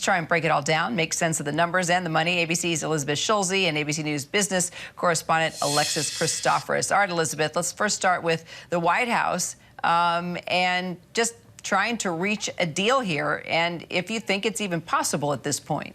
try and break it all down, make sense of the numbers and the money. ABC's Elizabeth Schulze and ABC News business correspondent Alexis Christoforous. All right, Elizabeth, let's first start with the White House and just trying to reach a deal here, and if you think it's even possible at this point.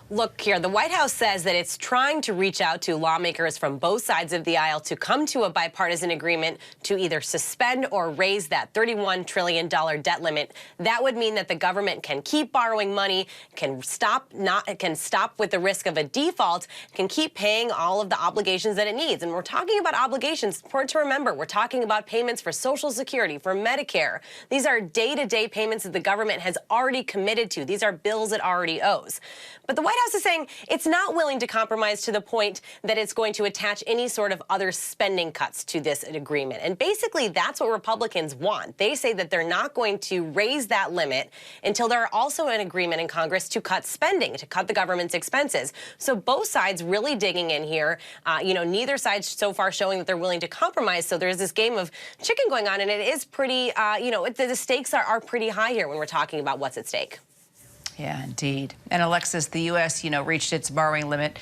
Look here, the White House says that it's trying to reach out to lawmakers from both sides of the aisle to come to a bipartisan agreement to either suspend or raise that $31 trillion debt limit. That would mean that the government can keep borrowing money, can stop with the risk of a default, can keep paying all of the obligations that it needs. And we're talking about obligations, important to remember, we're talking about payments for Social Security, for Medicare. These are day-to-day payments that the government has already committed to. These are bills it already owes. But the White House is saying it's not willing to compromise to the point that it's going to attach any sort of other spending cuts to this agreement. And basically, that's what Republicans want. They say that they're not going to raise that limit until there are also an agreement in Congress to cut spending, to cut the government's expenses. So both sides really digging in here. Neither side so far showing that they're willing to compromise. So there's this game of chicken going on, and it is pretty, the stakes are pretty high here when we're talking about what's at stake. Yeah, indeed. And Alexis, the U.S., reached its borrowing limit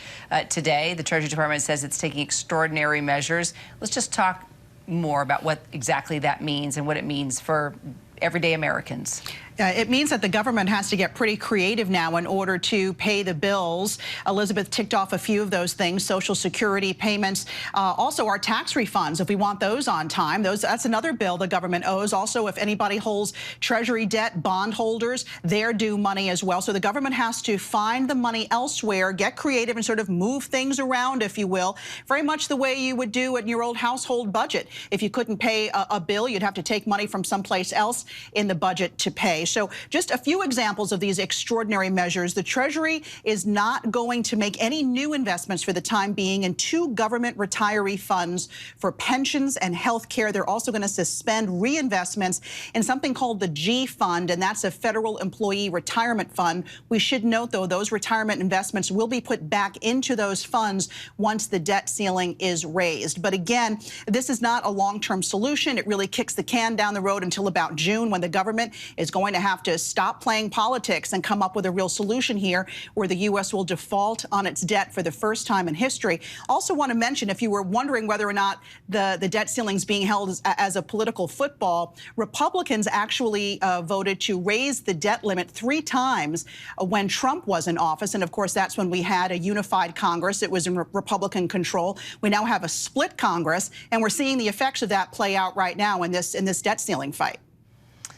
today. The Treasury Department says it's taking extraordinary measures. Let's just talk more about what exactly that means and what it means for everyday Americans. It means that the government has to get pretty creative now in order to pay the bills. Elizabeth ticked off a few of those things: Social Security payments, also our tax refunds, if we want those on time. That's another bill the government owes. Also, if anybody holds Treasury debt, bondholders, they're due money as well. So the government has to find the money elsewhere, get creative, and sort of move things around, if you will, very much the way you would do in your old household budget. If you couldn't pay a bill, you'd have to take money from someplace else in the budget to pay. So just a few examples of these extraordinary measures. The Treasury is not going to make any new investments for the time being in 2 government retiree funds for pensions and health care. They're also going to suspend reinvestments in something called the G Fund, and that's a federal employee retirement fund. We should note, though, those retirement investments will be put back into those funds once the debt ceiling is raised. But again, this is not a long-term solution. It really kicks the can down the road until about June, when the government is going to have to stop playing politics and come up with a real solution here, where the U.S. will default on its debt for the first time in history. Also want to mention, if you were wondering whether or not the debt ceiling is being held as a political football, Republicans actually voted to raise the debt limit 3 times when Trump was in office. And of course, that's when we had a unified Congress. It was in Republican control. We now have a split Congress, and we're seeing the effects of that play out right now in this debt ceiling fight.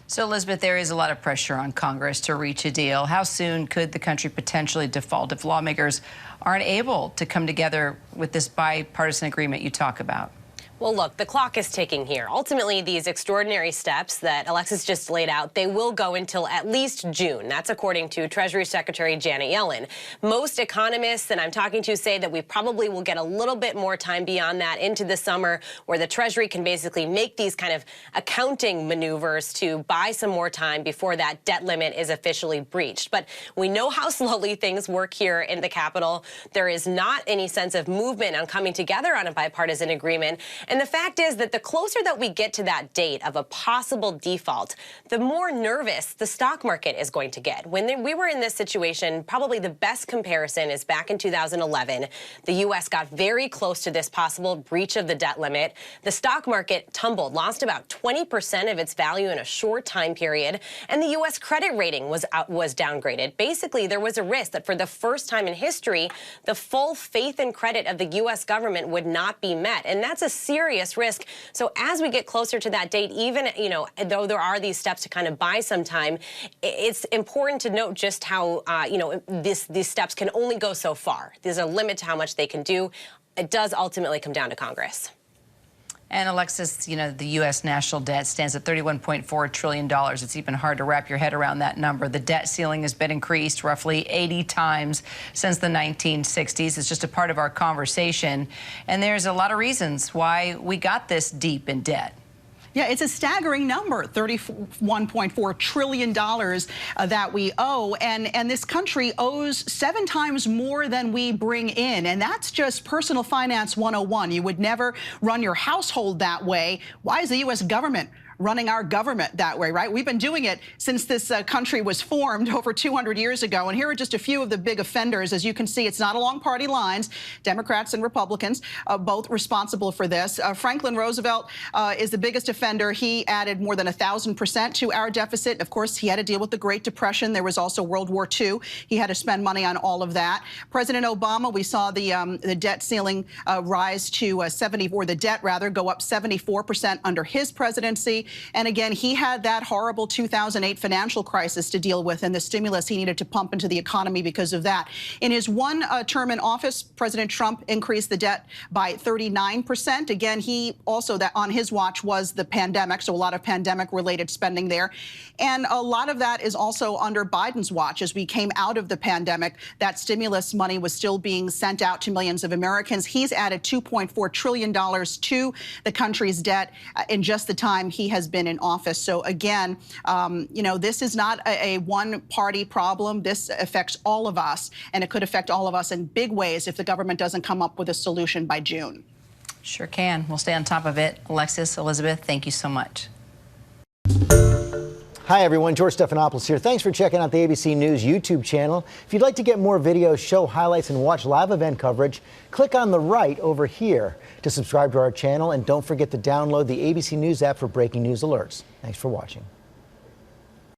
So, Elizabeth, there is a lot of pressure on Congress to reach a deal. How soon could the country potentially default if lawmakers aren't able to come together with this bipartisan agreement you talk about? Well, look, the clock is ticking here. Ultimately, these extraordinary steps that Alexis just laid out, they will go until at least June. That's according to Treasury Secretary Janet Yellen. Most economists that I'm talking to say that we probably will get a little bit more time beyond that into the summer, where the Treasury can basically make these kind of accounting maneuvers to buy some more time before that debt limit is officially breached. But we know how slowly things work here in the Capitol. There is not any sense of movement on coming together on a bipartisan agreement. And the fact is that the closer that we get to that date of a possible default, the more nervous the stock market is going to get. When we were in this situation, probably the best comparison is back in 2011. The U.S. got very close to this possible breach of the debt limit. The stock market tumbled, lost about 20% of its value in a short time period, and the U.S. credit rating was downgraded. Basically, there was a risk that for the first time in history, the full faith and credit of the U.S. government would not be met. And that's a serious risk. So as we get closer to that date, even, though there are these steps to kind of buy some time, it's important to note just how, these steps can only go so far. There's a limit to how much they can do. It does ultimately come down to Congress. And Alexis, the U.S. national debt stands at $31.4 trillion. It's even hard to wrap your head around that number. The debt ceiling has been increased roughly 80 times since the 1960s. It's just a part of our conversation. And there's a lot of reasons why we got this deep in debt. Yeah, it's a staggering number, $31.4 trillion that we owe. And this country owes 7 times more than we bring in. And that's just personal finance 101. You would never run your household that way. Why is the U.S. government running our government that way, right? We've been doing it since this country was formed over 200 years ago. And here are just a few of the big offenders. As you can see, it's not along party lines. Democrats and Republicans, both responsible for this. Franklin Roosevelt is the biggest offender. He added more than 1,000% to our deficit. Of course, he had to deal with the Great Depression. There was also World War II. He had to spend money on all of that. President Obama, we saw the debt ceiling rise to 70, or the debt rather, go up 74% under his presidency. And again, he had that horrible 2008 financial crisis to deal with, and the stimulus he needed to pump into the economy because of that. In his one term in office, President Trump increased the debt by 39%. Again, he also, that on his watch was the pandemic, so a lot of pandemic-related spending there. And a lot of that is also under Biden's watch. As we came out of the pandemic, that stimulus money was still being sent out to millions of Americans. He's added $2.4 trillion to the country's debt in just the time he has been in office. So again, you know, this is not a one-party problem. This affects all of us, and it could affect all of us in big ways if the government doesn't come up with a solution by June. Sure can. We'll stay on top of it. Alexis, Elizabeth, thank you so much. Hi, everyone. George Stephanopoulos here. Thanks for checking out the ABC News YouTube channel. If you'd like to get more videos, show highlights, and watch live event coverage, click on the right over here to subscribe to our channel. And don't forget to download the ABC News app for breaking news alerts. Thanks for watching.